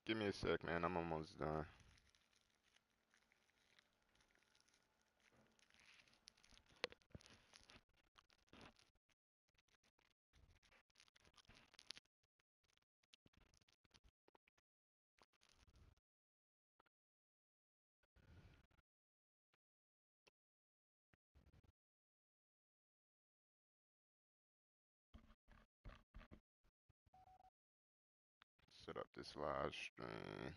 Give me a sec, man. I'm almost done. Set up this live stream.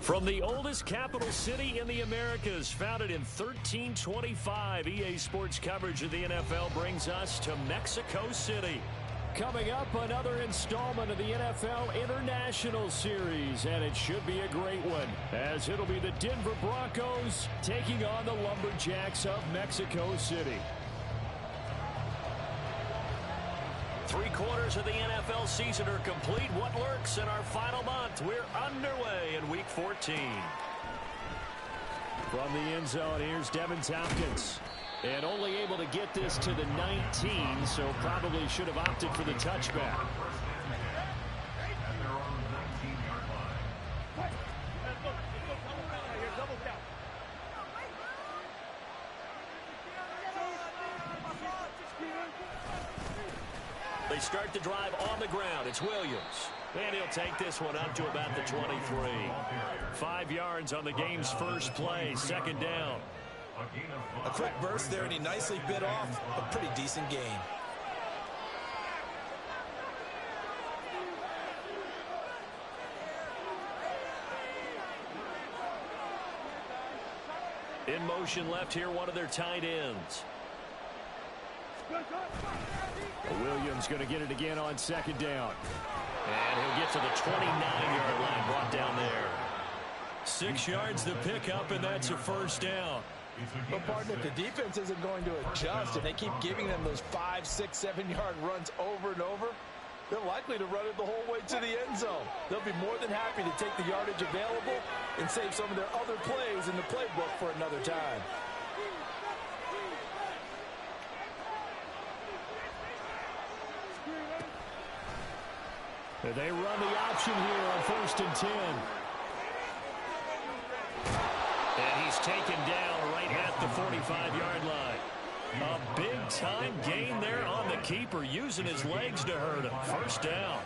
From the oldest capital city in the Americas, founded in 1325, EA Sports coverage of the NFL brings us to Mexico City. Coming up, another installment of the NFL International Series, and it should be a great one, as it'll be the Denver Broncos taking on the Lumberjacks of Mexico City. 3/4 of the NFL season are complete. What lurks in our final month? We're underway in Week 14. From the end zone, here's Devin Tompkins. And only able to get this to the 19, so probably should have opted for the touchback. They start the drive on the ground. It's Williams. And he'll take this one up to about the 23. 5 yards on the game's first play. Second down. A quick burst there, and he nicely bit off a pretty decent gain. In motion left here, one of their tight ends. Williams going to get it again on second down. And he'll get to the 29-yard line, brought down there. 6 yards to pick up, and that's a first down. But, partner, if the defense isn't going to adjust and they keep giving them those 5, 6, 7-yard runs over and over, they're likely to run it the whole way to the end zone. They'll be more than happy to take the yardage available and save some of their other plays in the playbook for another time. They run the option here on 1st and 10. And he's taken down right at the 45-yard line. A big-time gain there on the keeper, using his legs to hurt him. First down.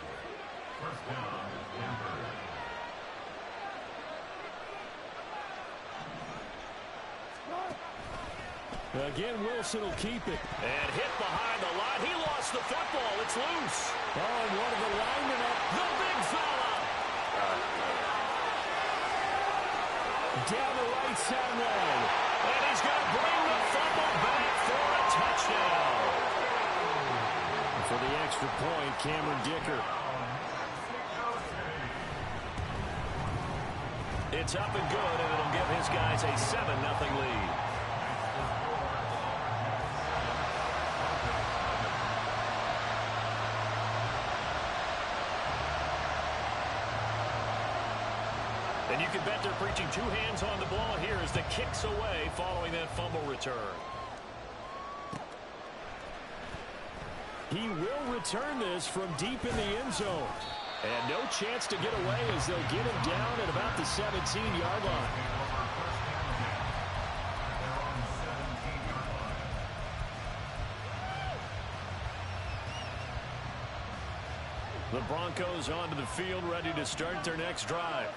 Again, Wilson will keep it. And hit behind the line. He lost the football. It's loose. Oh, and one of the linemen up. The big fella. Down the right sideline. And he's going to bring the football back for a touchdown. And for the extra point, Cameron Dicker. It's up and good, and it'll give his guys a 7-0 lead. And you can bet they're preaching 2 hands on the ball here as the kick's away following that fumble return. He will return this from deep in the end zone. And no chance to get away as they'll get him down at about the 17-yard line. The Broncos onto the field, ready to start their next drive.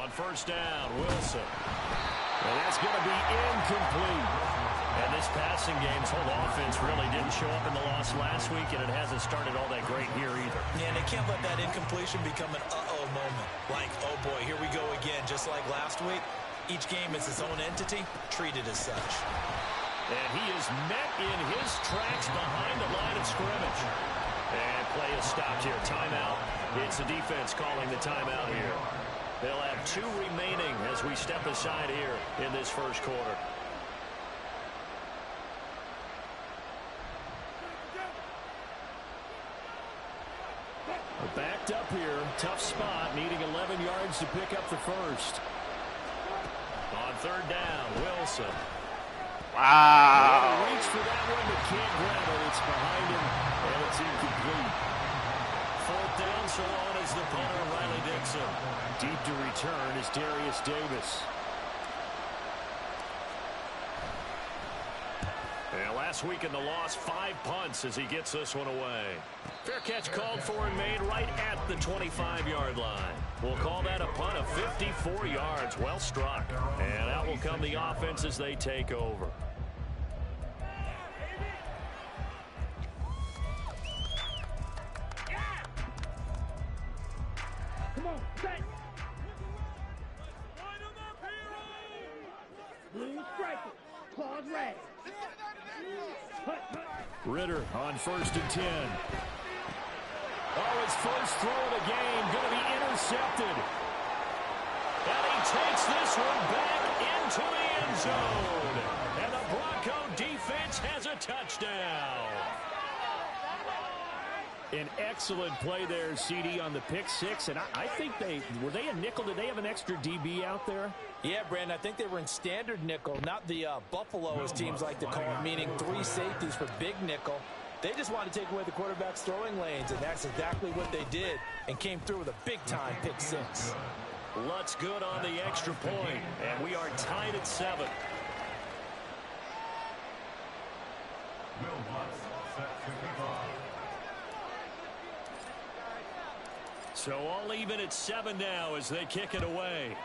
On first down, Wilson. And that's going to be incomplete. And this passing game's whole offense really didn't show up in the loss last week, and it hasn't started all that great here either. Yeah, and they can't let that incompletion become an uh-oh moment. Like, oh boy, here we go again, just like last week. Each game is its own entity, treated as such. And he is met in his tracks behind the line of scrimmage. And play is stopped here. Timeout. It's the defense calling the timeout here. They'll have 2 remaining as we step aside here in this first quarter. Backed up here. Tough spot. Needing 11 yards to pick up the first. On third down, Wilson. Wow. Reach for that one, but can't grab it. It's behind him, and it's incomplete. Fourth down, so on is the punter, Riley Dixon. Deep to return is Darius Davis. And last week in the loss, 5 punts as he gets this one away. Fair catch called for and made right at the 25-yard line. We'll call that a punt of 54 yards. Well struck. And out will come the offense as they take over. Come on, set. Blue striker, claws red. Ritter on first and 10. Oh, his first throw of the game going to be intercepted. And he takes this one back into the end zone. And the Bronco defense has a touchdown. An excellent play there, CD, on the pick six. And I think were they a nickel? Did they have an extra DB out there? Yeah, Brandon, I think they were in standard nickel, not the Buffalo, as teams like to call it, meaning 3 safeties for big nickel. They just wanted to take away the quarterback's throwing lanes, and that's exactly what they did, and came through with a big-time pick six. Lutz good on the extra point, and we are tied at 7. So all even at 7 now as they kick it away.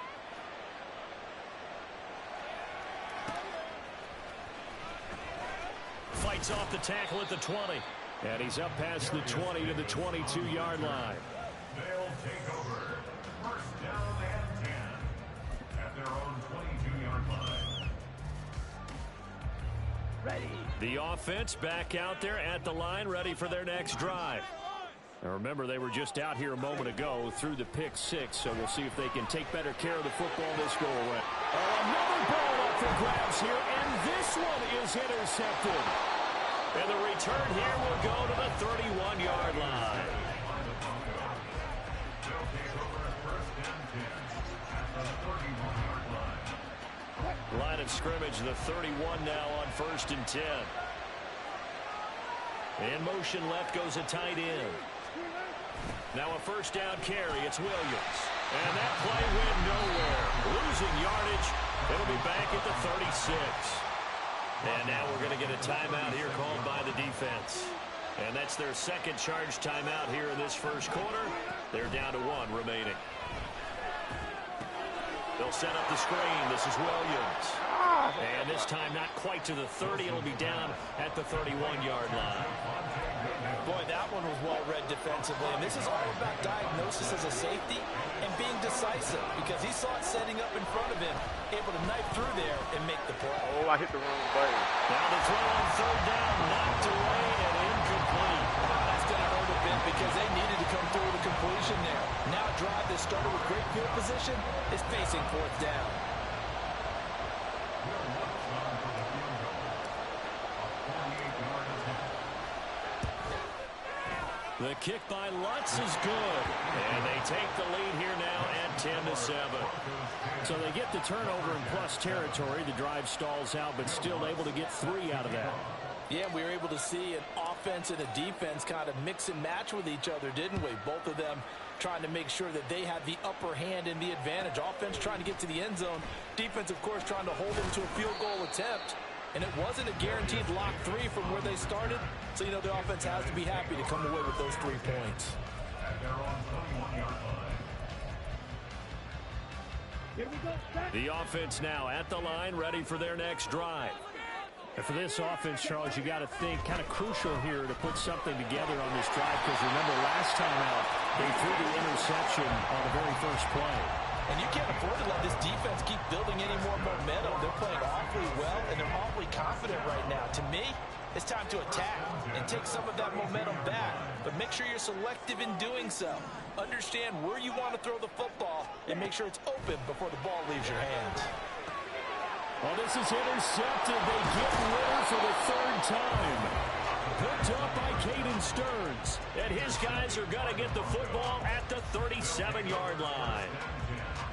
Fights off the tackle at the 20. And he's up past the 20 to the 22-yard line. They'll take over. First down and 10 at their own 22-yard line. Ready. The offense back out there at the line, ready for their next drive. Now remember, they were just out here a moment ago through the pick six, so we'll see if they can take better care of the football this go around. Another ball up for grabs here, and this one is intercepted. And the return here will go to the 31-yard line. Line of scrimmage, the 31 now on first and 10. In motion left goes a tight end. Now a first down carry. It's Williams. And that play went nowhere. Losing yardage. It'll be back at the 36. And now we're going to get a timeout here called by the defense. And that's their second charge timeout here in this first quarter. They're down to 1 remaining. They'll set up the screen. This is Williams. And this time not quite to the 30. It'll be down at the 31-yard line. Boy, that one was well read defensively. And this is all about diagnosis as a safety and being decisive, because he saw it setting up in front of him, able to knife through there and make the play. Oh, I hit the wrong button. Now the throw on third down, knocked away and incomplete. That's going to hurt a bit because they needed to come through with a completion there. Now a drive that started with great field position is facing fourth down. The kick by Lutz is good. And they take the lead here now at 10-7. So they get the turnover in plus territory. The drive stalls out, but still able to get 3 out of that. Yeah, we were able to see an offense and a defense kind of mix and match with each other, didn't we? Both of them trying to make sure that they have the upper hand and the advantage. Offense trying to get to the end zone. Defense, of course, trying to hold them to a field goal attempt. And it wasn't a guaranteed lock 3 from where they started. So, you know, the offense has to be happy to come away with those 3 points. At their own 21-yard line. Here we go. Set. The offense now at the line, ready for their next drive. And for this offense, Charles, you got to think kind of crucial here to put something together on this drive, because remember last time out, they threw the interception on the very first play. And you can't afford to let this defense keep building any more momentum. They're playing awfully well, and they're awfully confident right now. To me, it's time to attack and take some of that momentum back. But make sure you're selective in doing so. Understand where you want to throw the football and make sure it's open before the ball leaves your hands. Well, this is intercepted. They get Ritter for the 3rd time. Picked up by Caden Stearns. And his guys are going to get the football at the 37-yard line.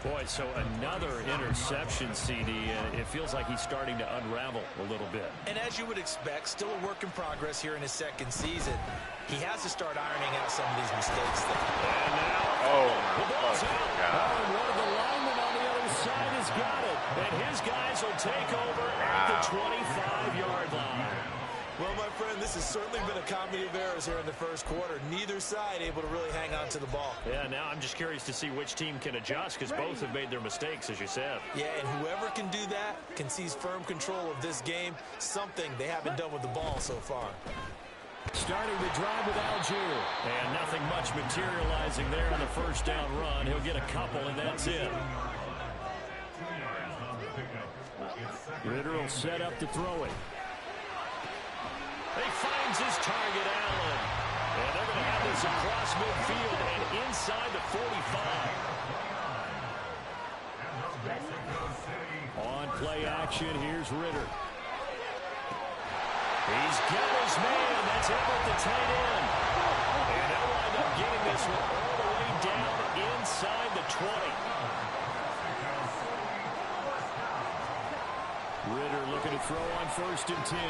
Boy, so another interception, CD, and it feels like he's starting to unravel a little bit. And as you would expect, still a work in progress here in his 2nd season. He has to start ironing out some of these mistakes. And now, Oh, the ball's my out. God. Oh, and one of the linemen on the other side has got it. And his guys will take over at the 25-yard line. Well, my friend, this has certainly been a comedy of errors here in the first quarter. Neither side able to really hang on to the ball. Yeah, now I'm just curious to see which team can adjust, because both have made their mistakes, as you said. Yeah, and whoever can do that can seize firm control of this game, something they haven't done with the ball so far. Starting the drive with Algier. And nothing much materializing there on the first down run. He'll get a couple, and that's it. 2 yards on the pickup. It's second. Ritter will set up to throw it. He finds his target, Allen. And they're going to have this across midfield and inside the 45. On play action, here's Ritter. He's got his man. That's him at the tight end. And they'll wind up getting this one all the way down inside the 20. Ritter looking to throw on 1st and 10.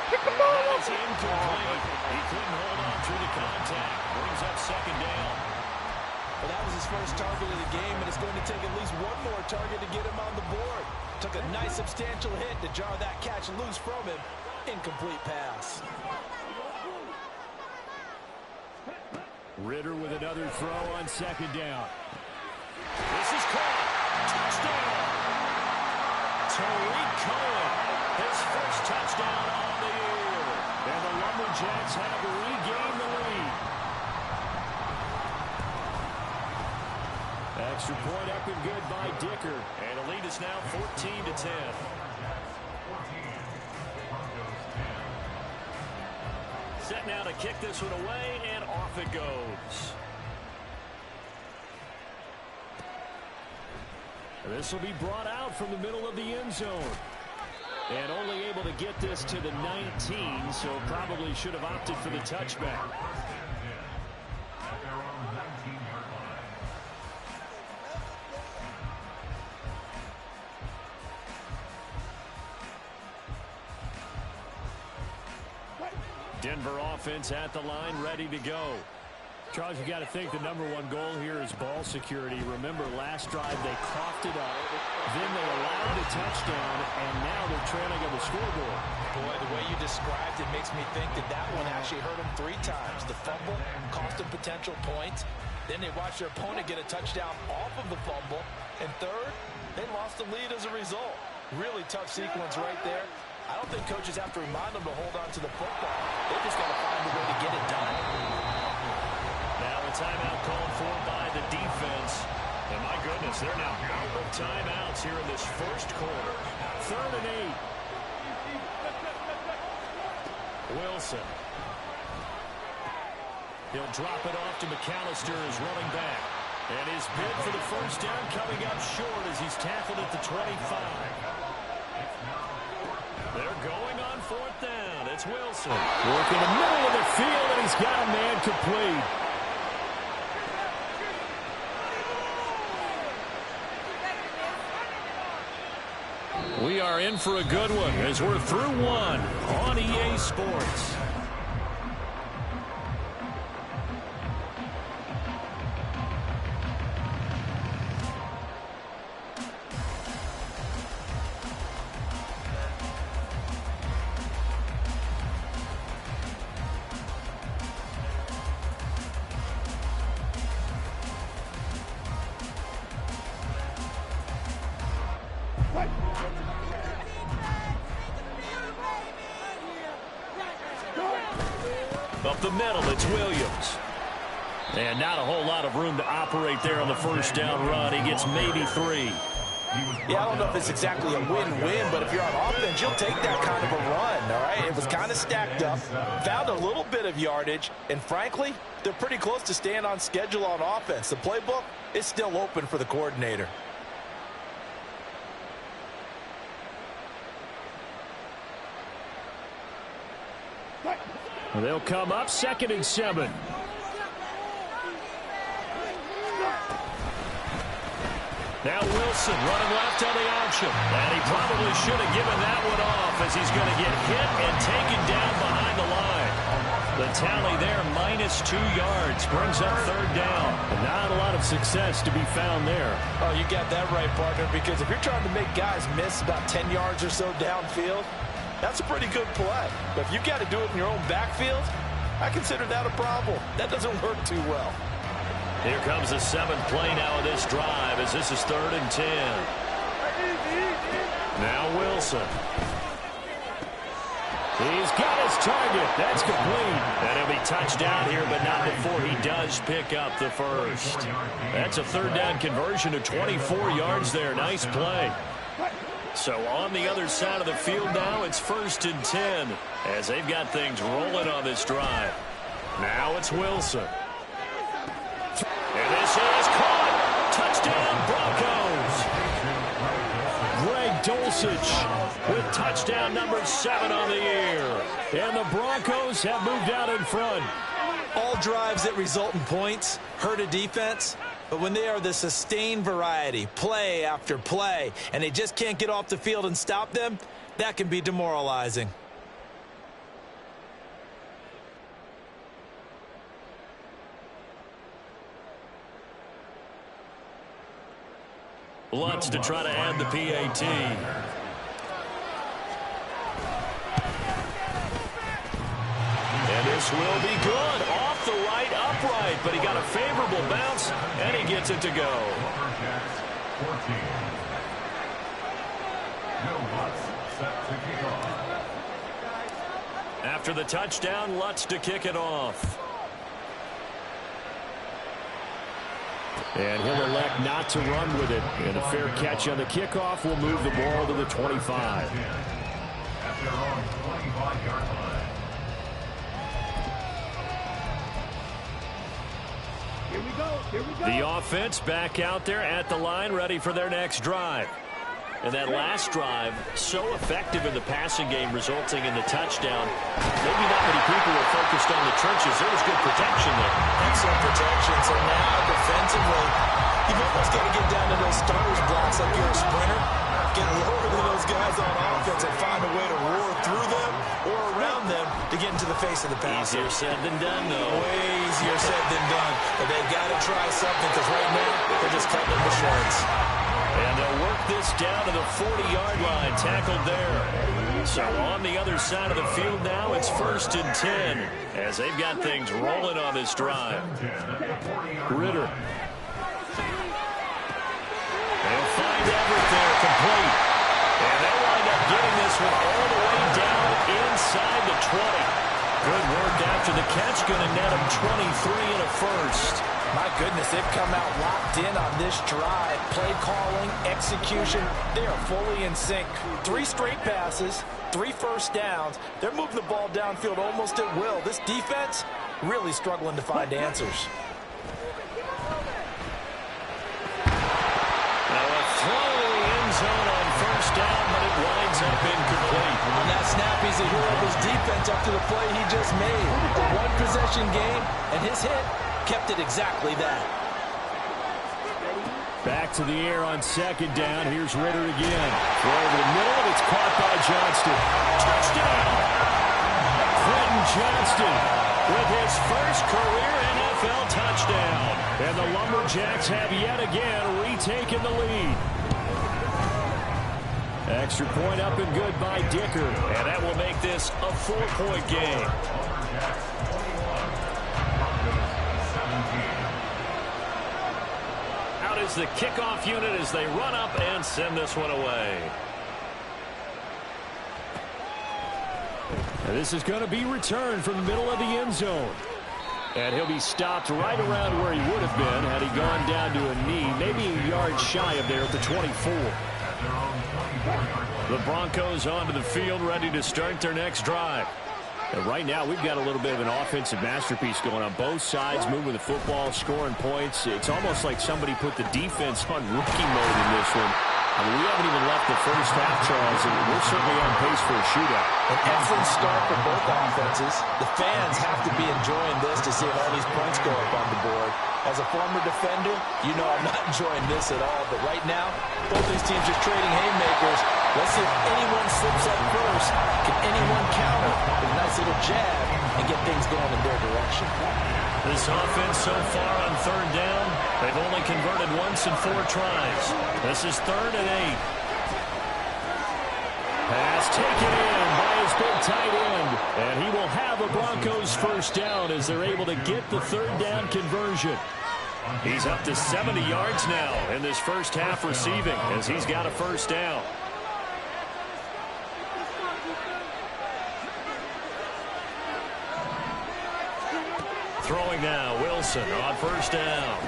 That is incomplete. He couldn't hold on through the contact. Brings up 2nd down. Well, that was his first target of the game, and it's going to take at least one more target to get him on the board. Took a nice substantial hit to jar that catch loose from him. Incomplete pass. Ritter with another throw on 2nd down. This is caught. Touchdown. Tariq Cohen, his first touchdown on the year. And the Lumberjacks have regained the lead. Extra point up and good by Dicker. And the lead is now 14-10. Set now to kick this one away, and off it goes. This will be brought out from the middle of the end zone. And only able to get this to the 19, so probably should have opted for the touchback. At their own 19-yard line. Denver offense at the line, ready to go. Charles, you got to think the #1 goal here is ball security. Remember, last drive they coughed it up, then they allowed a touchdown, and now they're trailing on the scoreboard. Boy, the way you described it makes me think that that one actually hurt them 3 times. The fumble cost them potential points. Then they watched their opponent get a touchdown off of the fumble. And third, they lost the lead as a result. Really tough sequence right there. I don't think coaches have to remind them to hold on to the football. They just got to find a way to get it done. Now a timeout called for by the defense. And my goodness, they're now out of timeouts here in this first quarter. 3rd and 8. Wilson. He'll drop it off to McAllister as running back. And his bid for the first down coming up short as he's tackled at the 25. They're going on 4th down. It's Wilson. Work in the middle of the field, and he's got a man complete. We are in for a good one as we're through one on EA Sports. Up the middle, it's Williams. And not a whole lot of room to operate there on the first down run. He gets maybe 3. Yeah, I don't know if it's exactly a win-win, but if you're on offense, you'll take that kind of a run, all right? It was kind of stacked up, found a little bit of yardage, and frankly, they're pretty close to staying on schedule on offense. The playbook is still open for the coordinator. They'll come up 2nd and 7. Now Wilson running left on the option. And he probably should have given that one off as he's going to get hit and taken down behind the line. The tally there, -2 yards, brings up 3rd down. Not a lot of success to be found there. Oh, you got that right, partner, because if you're trying to make guys miss about 10 yards or so downfield, that's a pretty good play. But if you've got to do it in your own backfield, I consider that a problem. That doesn't work too well. Here comes the 7th play now of this drive as this is 3rd and 10. Now Wilson. He's got his target. That's complete. And he'll be touchdown here, but not before he does pick up the first. That's a 3rd down conversion to 24 yards there. Nice play. So on the other side of the field now, it's 1st and 10 as they've got things rolling on this drive. Now it's Wilson. And this is caught. Touchdown, Broncos. Greg Dulcich with touchdown number 7 on the year. And the Broncos have moved out in front. All drives that result in points hurt a defense. But when they are the sustained variety, play after play, and they just can't get off the field and stop them, that can be demoralizing. Lutz to try to add the PAT. And this will be good. Off the right upright, but he got a favorable bounce, and he gets it to go. After the touchdown, Lutz to kick it off. And he'll elect not to run with it. And a fair catch on the kickoff will move the ball to the 25. Here we go. Here we go. The offense back out there at the line, ready for their next drive. And that last drive, so effective in the passing game, resulting in the touchdown. Maybe not many people were focused on the trenches. There was good protection there. Excellent protection. So now, defensively, you've almost got to get down to those starters blocks like you're a sprinter. Get lower than those guys on offense and find a way to roar through them or around them to get into the face of the pass. Easier said than done, though. Way easier said than done. But they've got to try something because right now, they're just cutting them to shreds. And they'll work this down to the 40-yard line, tackled there. So on the other side of the field now, it's 1st and 10 as they've got things rolling on this drive. Ritter. They'll find Everett there, complete. And they'll wind up getting this one all the way down inside the 20. Good work after the catch, going to net them 23 and a first. My goodness, they've come out locked in on this drive. Play calling, execution, they are fully in sync. 3 straight passes, 3 first downs. They're moving the ball downfield almost at will. This defense really struggling to find answers. Now a throw in the end zone on first down, but it winds up incomplete. On that snap, he's a hero of his defense after the play he just made. A one-possession game, and his hit kept it exactly that. Back to the air on second down. Here's Ritter again. Throw over the middle, and it's caught by Johnston. Touchdown! Quentin Johnston with his first career NFL touchdown. And the Lumberjacks have yet again retaken the lead. Extra point up and good by Dicker. And that will make this a 4-point game. Out is the kickoff unit as they run up and send this one away. And this is going to be returned from the middle of the end zone. And he'll be stopped right around where he would have been had he gone down to a knee, maybe a yard shy of there at the 24. The Broncos onto the field, ready to start their next drive. And right now, we've got a little bit of an offensive masterpiece going on. Both sides moving the football, scoring points. It's almost like somebody put the defense on rookie mode in this one. I mean, we haven't even left the first half, Charles, and we're certainly on pace for a shootout. An excellent start for both offenses. The fans have to be enjoying this to see all these points go up on the board. As a former defender, you know I'm not enjoying this at all. But right now, both these teams are trading haymakers. Let's see if anyone slips up first. Can anyone counter with a nice little jab and get things going in their direction? This offense so far on third down, they've only converted once in 4 tries. This is 3rd and 8. Pass taken in by his big tight end. And he will have a Broncos first down as they're able to get the 3rd down conversion. He's up to 70 yards now in this first half receiving as he's got a first down. Throwing now, Wilson on first down.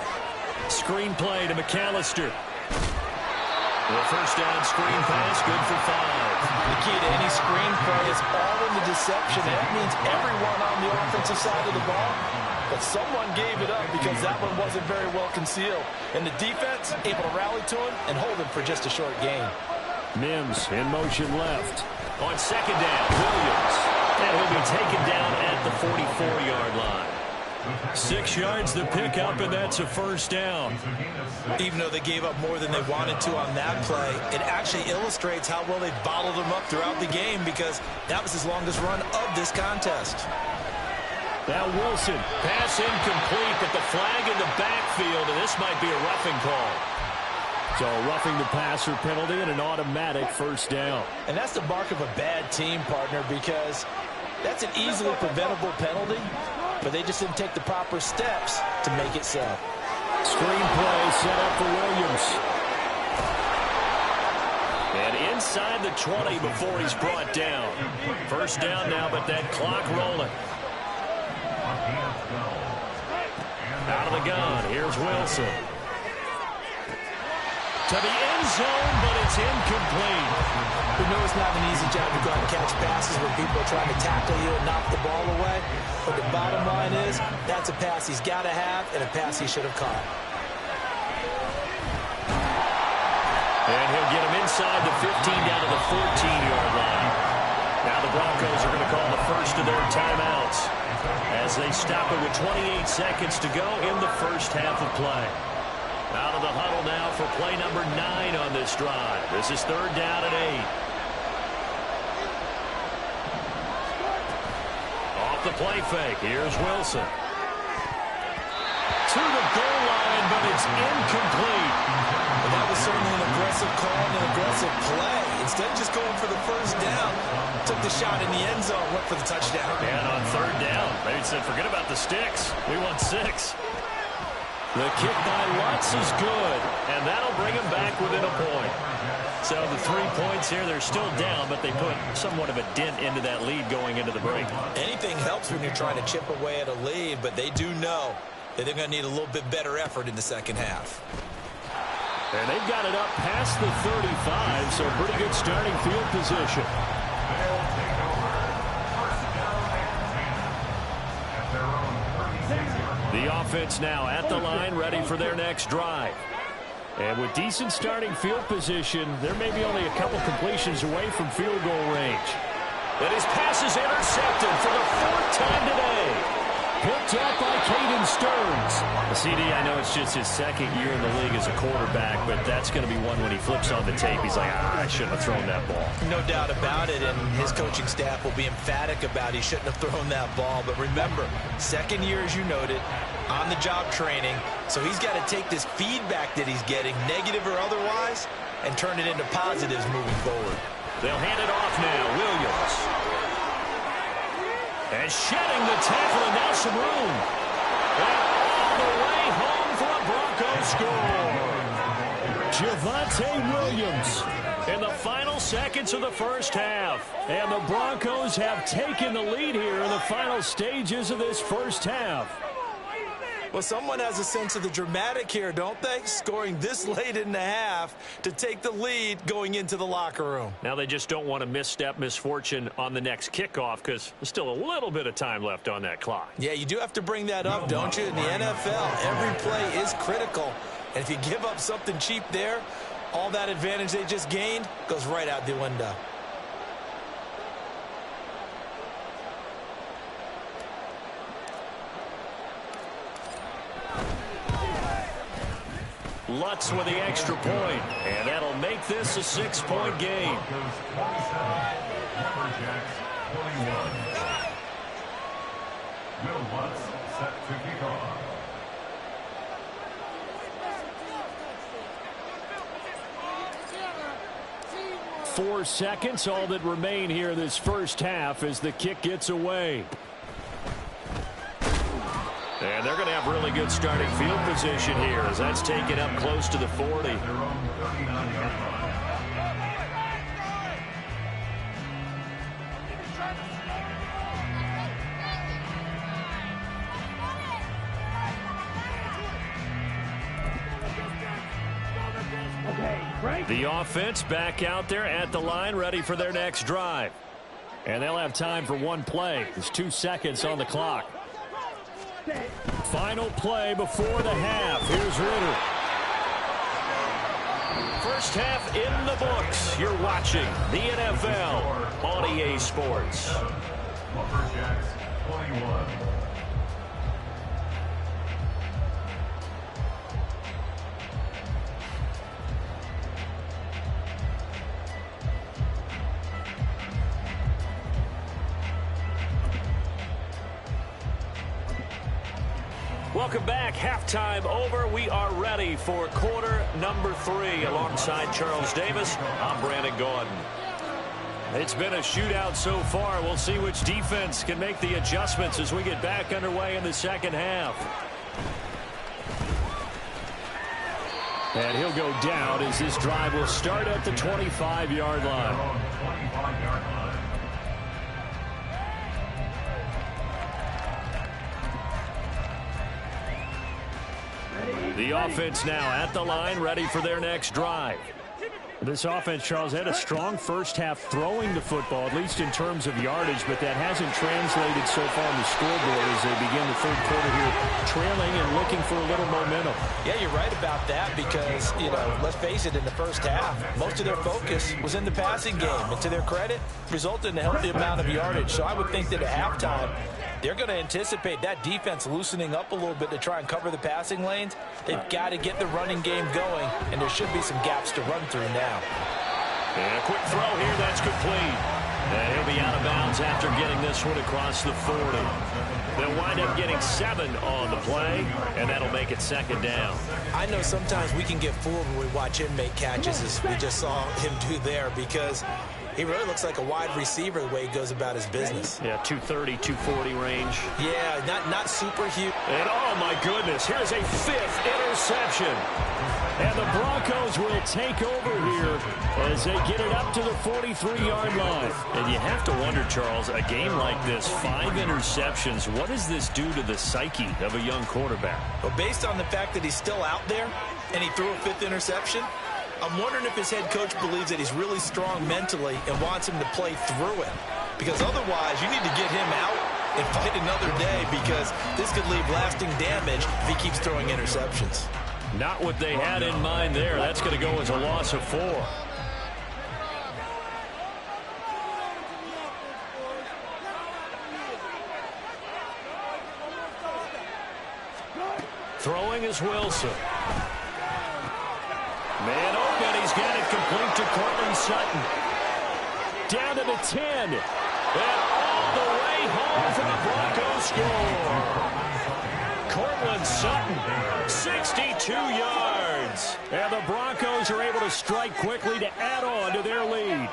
Screen play to McAllister. The first down screen pass, good for 5. The key to any screen play is all in the deception. That means everyone on the offensive side of the ball. But someone gave it up because that one wasn't very well concealed. And the defense able to rally to him and hold him for just a short gain. Mims in motion left. On second down, Williams. And he'll be taken down at the 44-yard line. 6 yards to pick up, and that's a first down. Even though they gave up more than they wanted to on that play, it actually illustrates how well they bottled them up throughout the game because that was his longest run of this contest. Now Wilson, pass incomplete, but the flag in the backfield, and this might be a roughing call. So roughing the passer penalty and an automatic first down. And that's the mark of a bad team, partner, because that's an easily preventable penalty, but they just didn't take the proper steps to make it so. Screen play set up for Williams. And inside the 20 before he's brought down. First down now, but that clock rolling. Out of the gun, here's Wilson. To the end zone, but it's incomplete. We know it's not an easy job to go out and catch passes when people are trying to tackle you and knock the ball away. But the bottom line is, that's a pass he's got to have and a pass he should have caught. And he'll get him inside the 15 down to the 14-yard line. Now the Broncos are going to call the first of their timeouts as they stop it with 28 seconds to go in the first half of play. Out of the huddle now for play number 9 on this drive. This is 3rd down and 8. Off the play fake. Here's Wilson. To the goal line, but it's incomplete. And that was certainly an aggressive call and an aggressive play. Instead of just going for the first down, took the shot in the end zone, went for the touchdown. And on 3rd down, they said, forget about the sticks. We want 6. The kick by Lutz is good, and that'll bring him back within a point. So the 3 points here, they're still down, but they put somewhat of a dent into that lead going into the break. Anything helps when you're trying to chip away at a lead, but they do know that they're going to need a little bit better effort in the second half. And they've got it up past the 35, so pretty good starting field position. The offense now at the line, ready for their next drive. And with decent starting field position, they're maybe only a couple completions away from field goal range. And his pass is intercepted for the 4th time today. Picked up by Caden Stearns. CD, I know it's just his second year in the league as a quarterback, but that's going to be one when he flips on the tape. He's like, I shouldn't have thrown that ball. No doubt about it, and his coaching staff will be emphatic about he shouldn't have thrown that ball. But remember, second year, as you noted, on-the-job training, so he's got to take this feedback that he's getting, negative or otherwise, and turn it into positives moving forward. They'll hand it off now. Williams. And shedding the tackle, and now some room. And all the way home for a Broncos score. Javonte Williams in the final seconds of the first half. And the Broncos have taken the lead here in the final stages of this first half. Well, someone has a sense of the dramatic here, don't they? Scoring this late in the half to take the lead going into the locker room. Now they just don't want to misstep misfortune on the next kickoff because there's still a little bit of time left on that clock. Yeah, you do have to bring that up, don't you? In the NFL, every play is critical. And if you give up something cheap there, all that advantage they just gained goes right out the window. Lutz with the extra point, and that'll make this a 6-point game. Will Lutz set to kick off. Four seconds, all that remain here this first half as the kick gets away. And they're going to have really good starting field position here as that's taken up close to the 40. The offense back out there at the line, ready for their next drive. And they'll have time for one play. There's 2 seconds on the clock. Final play before the half. Here's Ritter. First half in the books. You're watching the NFL on EA Sports. Lumberjacks 21. Welcome back. Halftime over. We are ready for quarter number 3. Alongside Charles Davis, I'm Brandon Gordon. It's been a shootout so far. We'll see which defense can make the adjustments as we get back underway in the second half. And he'll go down as this drive will start at the 25-yard line. The offense now at the line, ready for their next drive. This offense, Charles, had a strong first half throwing the football, at least in terms of yardage, but that hasn't translated so far on the scoreboard as they begin the third quarter here, trailing and looking for a little momentum. Yeah, you're right about that because, let's face it, in the first half, most of their focus was in the passing game. And to their credit, resulted in a healthy amount of yardage. So I would think that at halftime, they're going to anticipate that defense loosening up a little bit to try and cover the passing lanes. They've got to get the running game going, and there should be some gaps to run through now. And a quick throw here, that's complete. And he'll be out of bounds after getting this one across the 40. They'll wind up getting 7 on the play, and that'll make it second down. I know sometimes we can get fooled when we watch him make catches, as we just saw him do there, because he really looks like a wide receiver the way he goes about his business. Yeah, 230, 240 range. Yeah, not super huge. And oh my goodness, here's a 5th interception. And the Broncos will take over here as they get it up to the 43-yard line. And you have to wonder, Charles, a game like this, 5 interceptions, what does this do to the psyche of a young quarterback? Well, based on the fact that he's still out there and he threw a 5th interception, I'm wondering if his head coach believes that he's really strong mentally and wants him to play through it. Because otherwise, you need to get him out and fight another day, because this could leave lasting damage if he keeps throwing interceptions. Not what they had in mind there. That's going to go as a loss of 4. Throwing is Wilson. Man open, he's got it complete to Cortland Sutton. Down to the 10. And all the way home for the Broncos score. Cortland Sutton, 62 yards. And the Broncos are able to strike quickly to add on to their lead.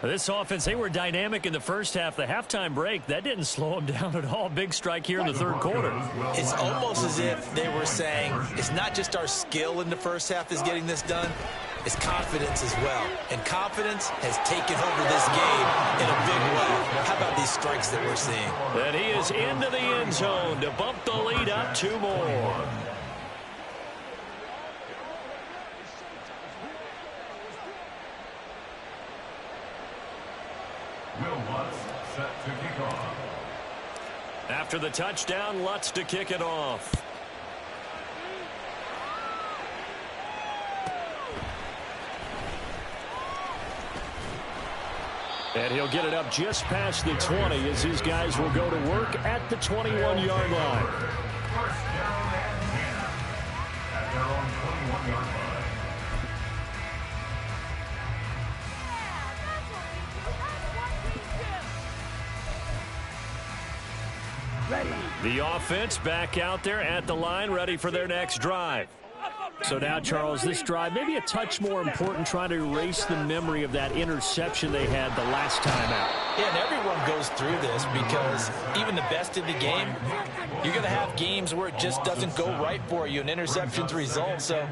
This offense, they were dynamic in the first half. The halftime break, that didn't slow them down at all. Big strike here in the third quarter. It's almost as if they were saying, it's not just our skill in the first half that's getting this done, it's confidence as well. And confidence has taken over this game in a big way. How about these strikes that we're seeing? And he is into the end zone to bump the lead up 2 more. Set to kick off. After the touchdown, Lutz to kick it off. And he'll get it up just past the 20 as his guys will go to work at the 21-yard line. First down and 10 at their own 21-yard line. The offense back out there at the line, ready for their next drive. So now, Charles, this drive maybe a touch more important, trying to erase the memory of that interception they had the last time out. Yeah, and everyone goes through this because even the best in the game, you're going to have games where it just doesn't go right for you, and interceptions result. So,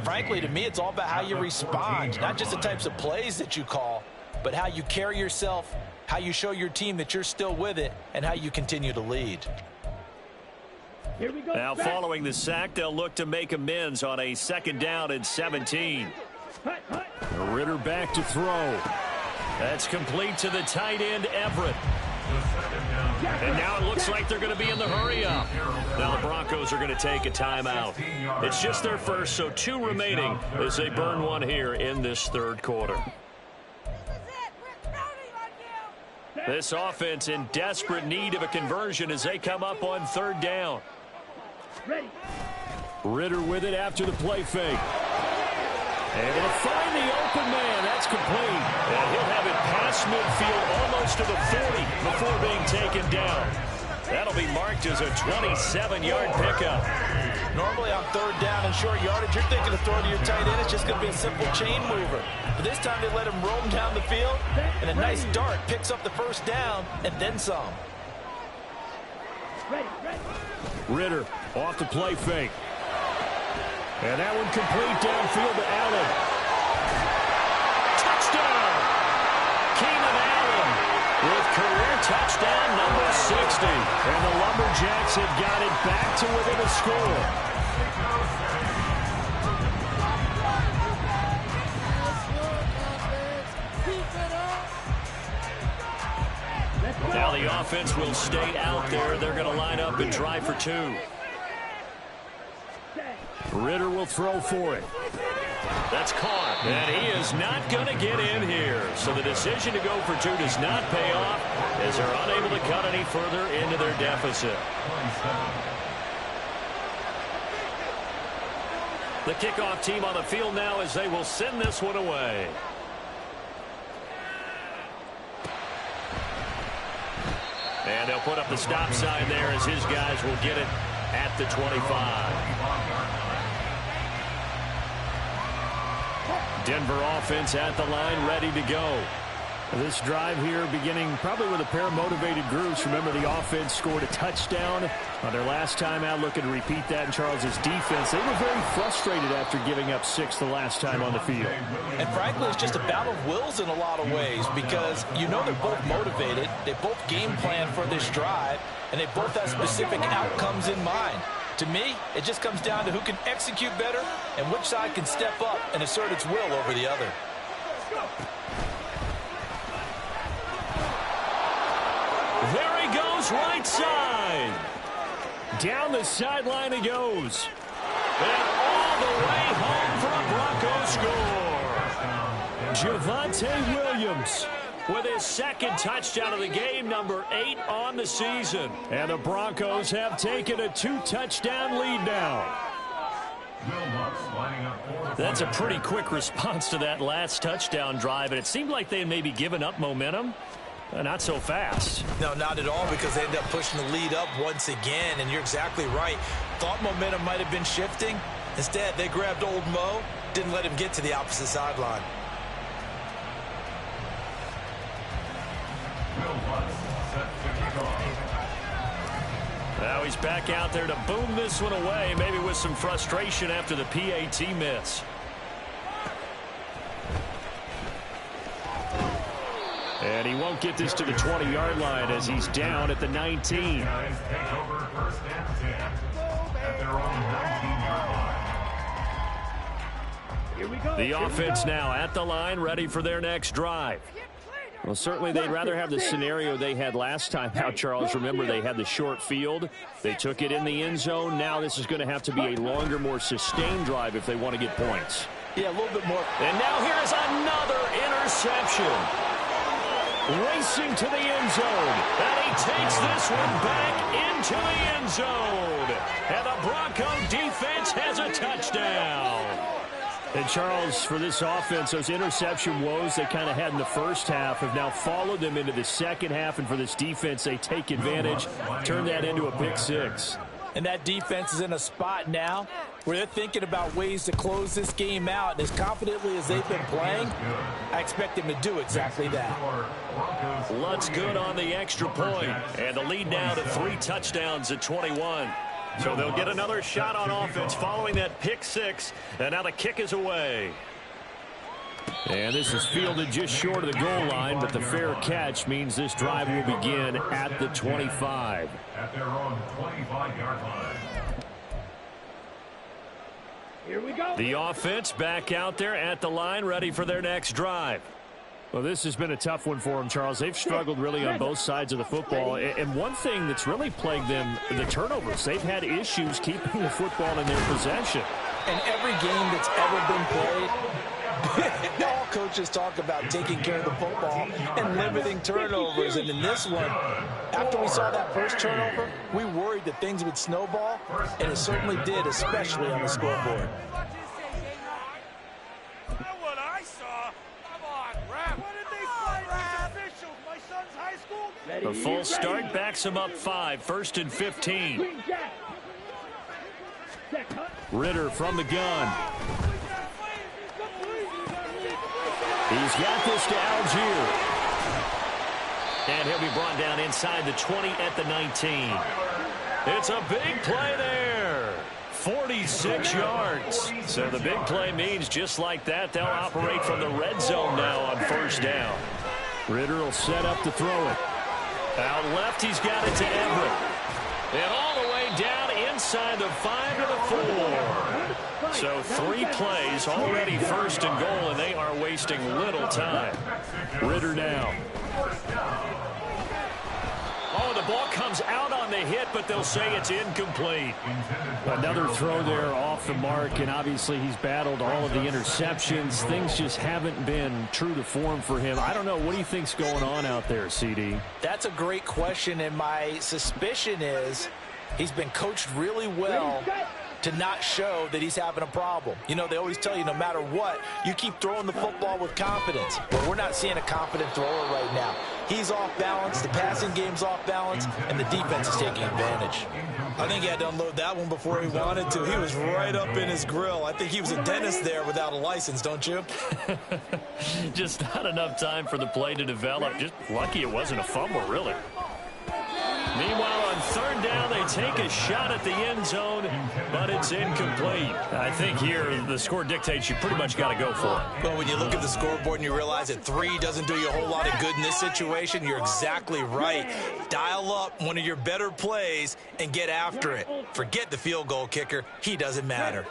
frankly, to me, it's all about how you respond, not just the types of plays that you call, but how you carry yourself, how you show your team that you're still with it, and how you continue to lead. Here we go. Now, following the sack, they'll look to make amends on a 2nd down and 17. Ritter back to throw. That's complete to the tight end, Everett. And now it looks like they're going to be in the hurry-up. Now the Broncos are going to take a timeout. It's just their first, so 2 remaining as they burn one here in this third quarter. This offense in desperate need of a conversion as they come up on 3rd down. Ritter with it after the play fake. Able to find the open man. That's complete. And he'll have it past midfield almost to the 40 before being taken down. That'll be marked as a 27-yard pickup. Normally on 3rd down and short yardage, you're thinking to throw to your tight end. It's just going to be a simple chain mover. But this time they let him roam down the field, and a nice dart picks up the 1st down and then some. Ritter off the play fake. And that one complete downfield to Allen. Touchdown! Keenan Allen with career touchdown number 60. And the Lumberjacks have got it back to within a score. Now the offense will stay out there. They're going to line up and try for 2. Ritter will throw for it. That's caught. And he is not going to get in here. So the decision to go for 2 does not pay off as they're unable to cut any further into their deficit. The kickoff team on the field now as they will send this one away. And they'll put up the stop sign there as his guys will get it at the 25. Denver offense at the line, ready to go. This drive here beginning probably with a pair of motivated groups. Remember, the offense scored a touchdown on their last time out. Looking to repeat that in Charles's defense. They were very frustrated after giving up 6 the last time on the field. And frankly, it's just a battle of wills in a lot of ways because you know they're both motivated. They both game plan for this drive, and they both have specific outcomes in mind. To me, it just comes down to who can execute better and which side can step up and assert its will over the other. There he goes, right side. Down the sideline he goes. And all the way home for a Bronco score. Javonte Williams with his second touchdown of the game, number 8 on the season. And the Broncos have taken a 2-touchdown lead now. That's a pretty quick response to that last touchdown drive, and it seemed like they had maybe given up momentum. Not so fast. No, not at all, because they end up pushing the lead up once again, and you're exactly right. Thought momentum might have been shifting. Instead, they grabbed old Mo, didn't let him get to the opposite sideline. Now he's back out there to boom this one away, maybe with some frustration after the PAT miss. And he won't get this to the 20-yard line as he's down at the 19. The offense now at the line, ready for their next drive. Well, certainly they'd rather have the scenario they had last time out, Charles. Remember, they had the short field. They took it in the end zone. Now this is going to have to be a longer, more sustained drive if they want to get points. Yeah, a little bit more. And now here's another interception. Racing to the end zone. And he takes this one back into the end zone. And the Bronco defense has a touchdown. And, Charles, for this offense, those interception woes they kind of had in the first half have now followed them into the second half. And for this defense, they take advantage, turn that into a pick six. And that defense is in a spot now where they're thinking about ways to close this game out. And as confidently as they've been playing, I expect them to do exactly that. Lutz good on the extra point. And the lead now to 3 touchdowns at 21. So they'll get another shot on offense following that pick six. And now the kick is away. And this is fielded just short of the goal line, but the fair catch means this drive will begin at the 25. At their own 25-yard line. Here we go. The offense back out there at the line, ready for their next drive. Well, this has been a tough one for them, Charles. They've struggled really on both sides of the football. And one thing that's really plagued them, the turnovers. They've had issues keeping the football in their possession. In every game that's ever been played, all coaches talk about taking care of the football and limiting turnovers. And in this one, after we saw that first turnover, we worried that things would snowball, and it certainly did, especially on the scoreboard. The full start backs him up 5, 1st and 15. Ritter from the gun. He's got this to Algier. And he'll be brought down inside the 20 at the 19. It's a big play there. 46 yards. So the big play means just like that, they'll operate from the red zone now on first down. Ritter will set up to throw it. Out left, he's got it to Everett. And all the way down inside the 5 to the 4. So 3 plays, already 1st and goal, and they are wasting little time. Ritter now. Oh, the ball comes out on the hit, but they'll say it's incomplete. Another throw there off the mark, and obviously he's battled all of the interceptions. Things just haven't been true to form for him. I don't know. What do you think's going on out there, CD? That's a great question, and my suspicion is he's been coached really well to not show that he's having a problem. You know, they always tell you no matter what, you keep throwing the football with confidence. But we're not seeing a confident thrower right now. He's off balance, the passing game's off balance, and the defense is taking advantage. I think he had to unload that one before he wanted to. He was right up in his grill. I think he was a dentist there without a license, don't you? Just not enough time for the play to develop. Just lucky it wasn't a fumble, really. Meanwhile, on 3rd down, they take a shot at the end zone, but it's incomplete. I think here the score dictates you pretty much got to go for it. Well, when you look at the scoreboard and you realize that 3 doesn't do you a whole lot of good in this situation, you're exactly right. Dial up one of your better plays and get after it. Forget the field goal kicker. He doesn't matter.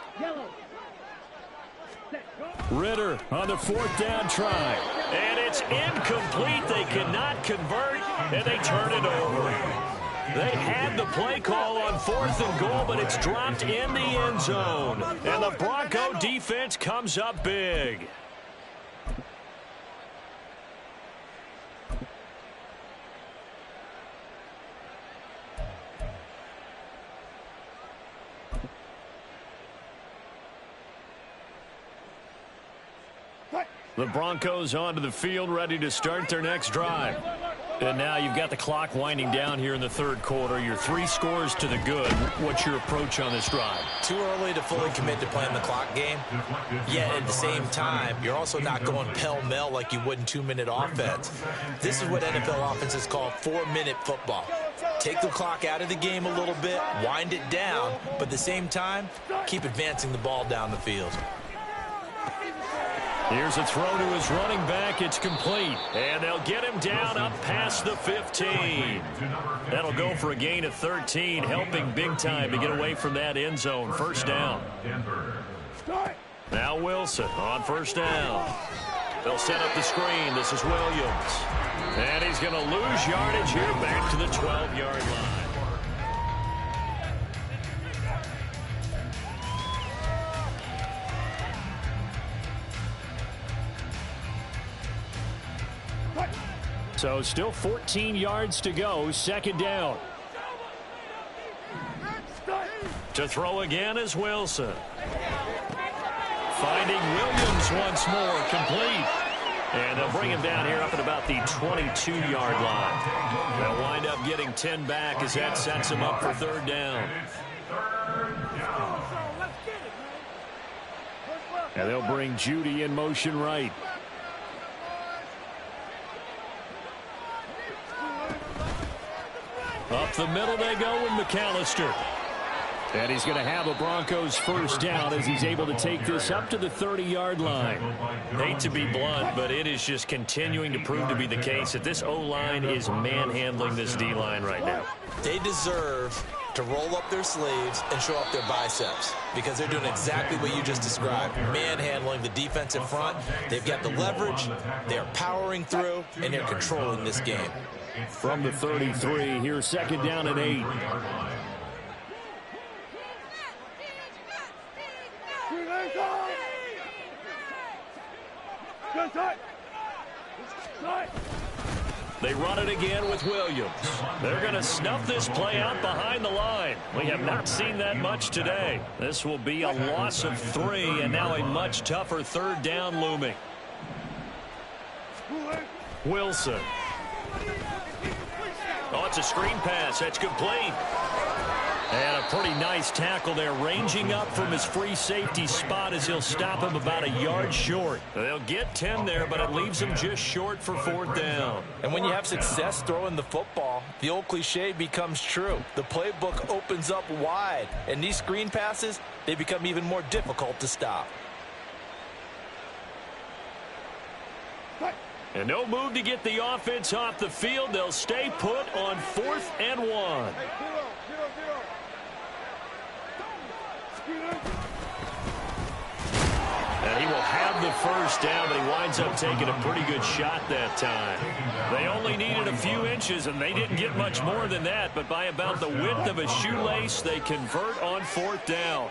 Ritter on the 4th down try. And it's incomplete. They cannot convert, and they turn it over. They had the play call on 4th and goal, but it's dropped in the end zone. And the Bronco defense comes up big. The Broncos onto the field, ready to start their next drive. And now you've got the clock winding down here in the third quarter. You're 3 scores to the good. What's your approach on this drive? Too early to fully commit to playing the clock game. Yet at the same time, you're also not going pell-mell like you would in 2-minute offense. This is what NFL offenses call 4-minute football. Take the clock out of the game a little bit, wind it down, but at the same time, keep advancing the ball down the field. Here's a throw to his running back. It's complete. And they'll get him down up past the 15. That'll go for a gain of 13, helping big time to get away from that end zone. First down. Now Wilson on first down. They'll set up the screen. This is Williams. And he's going to lose yardage here back to the 12-yard line. So still 14 yards to go. Second down. To throw again is Wilson. Finding Williams once more. Complete. And they'll bring him down here up at about the 22-yard line. They'll wind up getting 10 back as that sets him up for third down. And they'll bring Judy in motion right. Up the middle they go with McAllister. And he's going to have a Broncos first down as he's able to take this up to the 30-yard line. Hate to be blunt, but it is just continuing to prove to be the case that this O-line is manhandling this D-line right now. They deserve to roll up their sleeves and show up their biceps because they're doing exactly what you just described, manhandling the defensive front. They've got the leverage, they're powering through, and they're controlling this game. From the 33, here's second down and 8. They run it again with Williams. They're going to snuff this play out behind the line. We have not seen that much today. This will be a loss of 3, and now a much tougher third down looming. Wilson. Oh, it's a screen pass. That's complete. And a pretty nice tackle there, ranging up from his free safety spot as he'll stop him about a yard short. They'll get 10 there, but it leaves him just short for fourth down. And when you have success throwing the football, the old cliche becomes true. The playbook opens up wide, and these screen passes, they become even more difficult to stop. And no move to get the offense off the field. They'll stay put on 4th and 1. And he will have the first down, but he winds up taking a pretty good shot that time. They only needed a few inches, and they didn't get much more than that. But by about the width of a shoelace, they convert on 4th down.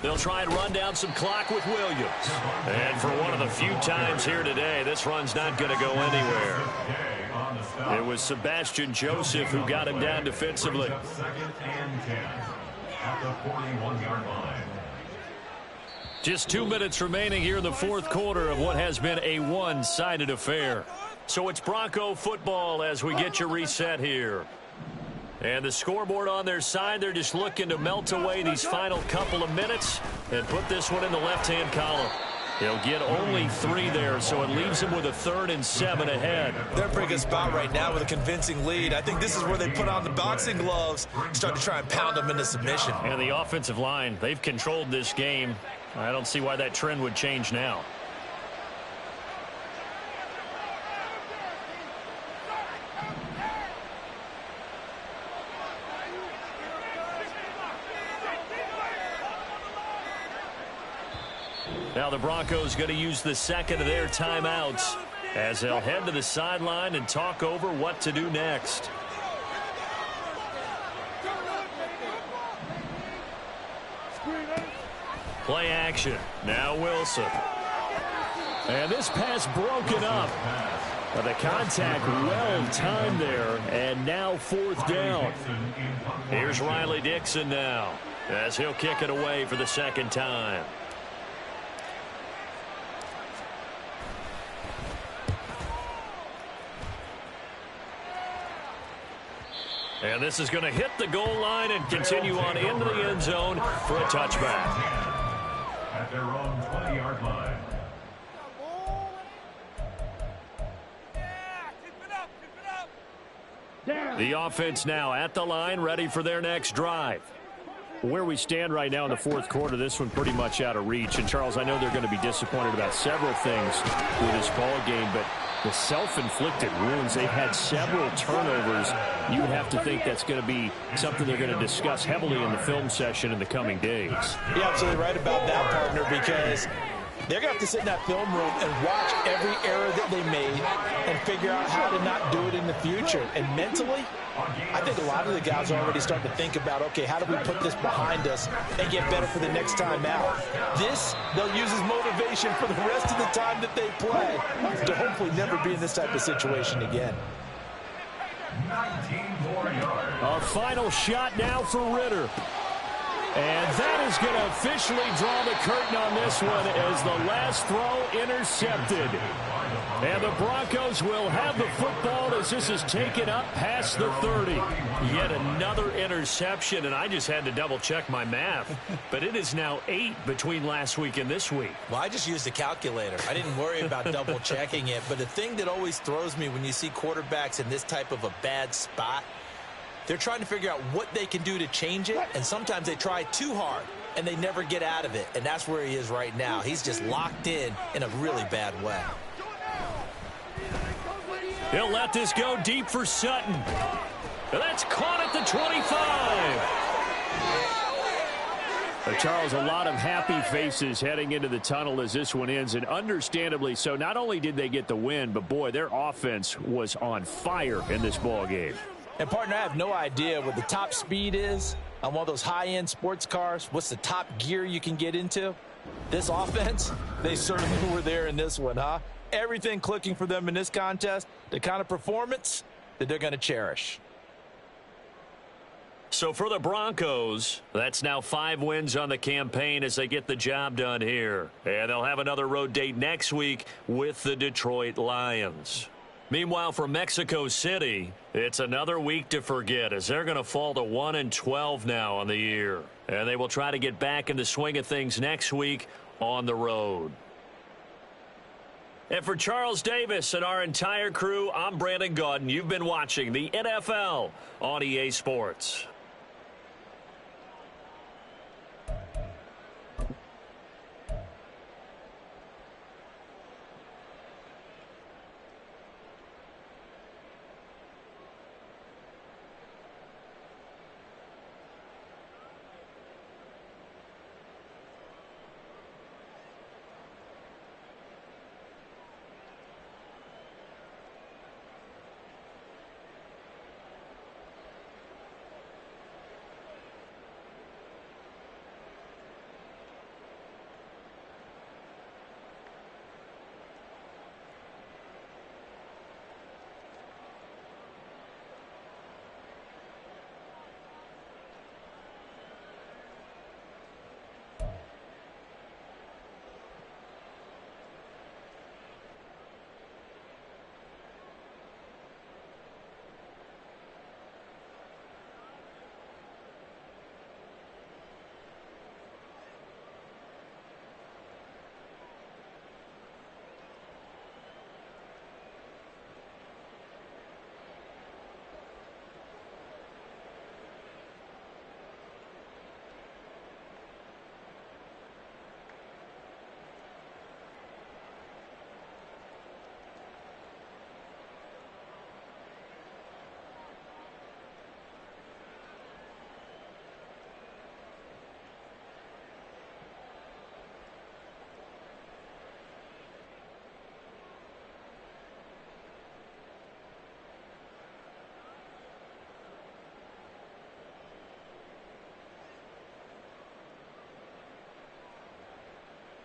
They'll try and run down some clock with Williams. And for one of the few times here today, this run's not going to go anywhere. It was Sebastian Joseph who got him down defensively. Just 2 minutes remaining here in the fourth quarter of what has been a one-sided affair. So it's Bronco football as we get you reset here. And the scoreboard on their side, they're just looking to melt away these final couple of minutes and put this one in the left-hand column. He'll get only 3 there, so it leaves him with a 3rd and 7 ahead. They're in a pretty good spot right now with a convincing lead. I think this is where they put on the boxing gloves, start to try and pound them into submission. And the offensive line, they've controlled this game. I don't see why that trend would change now. Now the Broncos going to use the second of their timeouts as they'll head to the sideline and talk over what to do next. Play action. Now Wilson. And this pass broken up. But the contact well timed there. And now 4th down. Here's Riley Dixon now as he'll kick it away for the second time. And this is going to hit the goal line and continue on into the end zone for a touchback. At their own 20-yard line. The offense now at the line, ready for their next drive. Where we stand right now in the fourth quarter, this one pretty much out of reach. And, Charles, I know they're going to be disappointed about several things with this ball game, but the self-inflicted wounds, they've had several turnovers. You would have to think that's going to be something they're going to discuss heavily in the film session in the coming days. You're absolutely right about that, partner, because they're going to have to sit in that film room and watch every error that they made and figure out how to not do it in the future. And mentally, I think a lot of the guys are already starting to think about, okay, how do we put this behind us and get better for the next time out? This, they'll use as motivation for the rest of the time that they play to hopefully never be in this type of situation again. 19 more yards. A final shot now for Ritter. And that is going to officially draw the curtain on this one as the last throw intercepted. And the Broncos will have the football as this is taken up past the 30. Yet another interception, and I just had to double-check my math. But it is now 8 between last week and this week. Well, I just used a calculator. I didn't worry about double-checking it. But the thing that always throws me when you see quarterbacks in this type of a bad spot, they're trying to figure out what they can do to change it, and sometimes they try too hard, and they never get out of it. And that's where he is right now. He's just locked in a really bad way. He'll let this go deep for Sutton. And that's caught at the 25. Charles, a lot of happy faces heading into the tunnel as this one ends, and understandably so. Not only did they get the win, but, boy, their offense was on fire in this ball game. And, partner, I have no idea what the top speed is on one of those high-end sports cars. What's the top gear you can get into? This offense, they certainly were there in this one, huh? Everything clicking for them in this contest, the kind of performance that they're going to cherish. So for the Broncos, that's now 5 wins on the campaign as they get the job done here. And they'll have another road date next week with the Detroit Lions. Meanwhile, for Mexico City, it's another week to forget as they're going to fall to 1-12 now on the year. And they will try to get back in the swing of things next week on the road. And for Charles Davis and our entire crew, I'm Brandon Gaudin. You've been watching the NFL on EA Sports.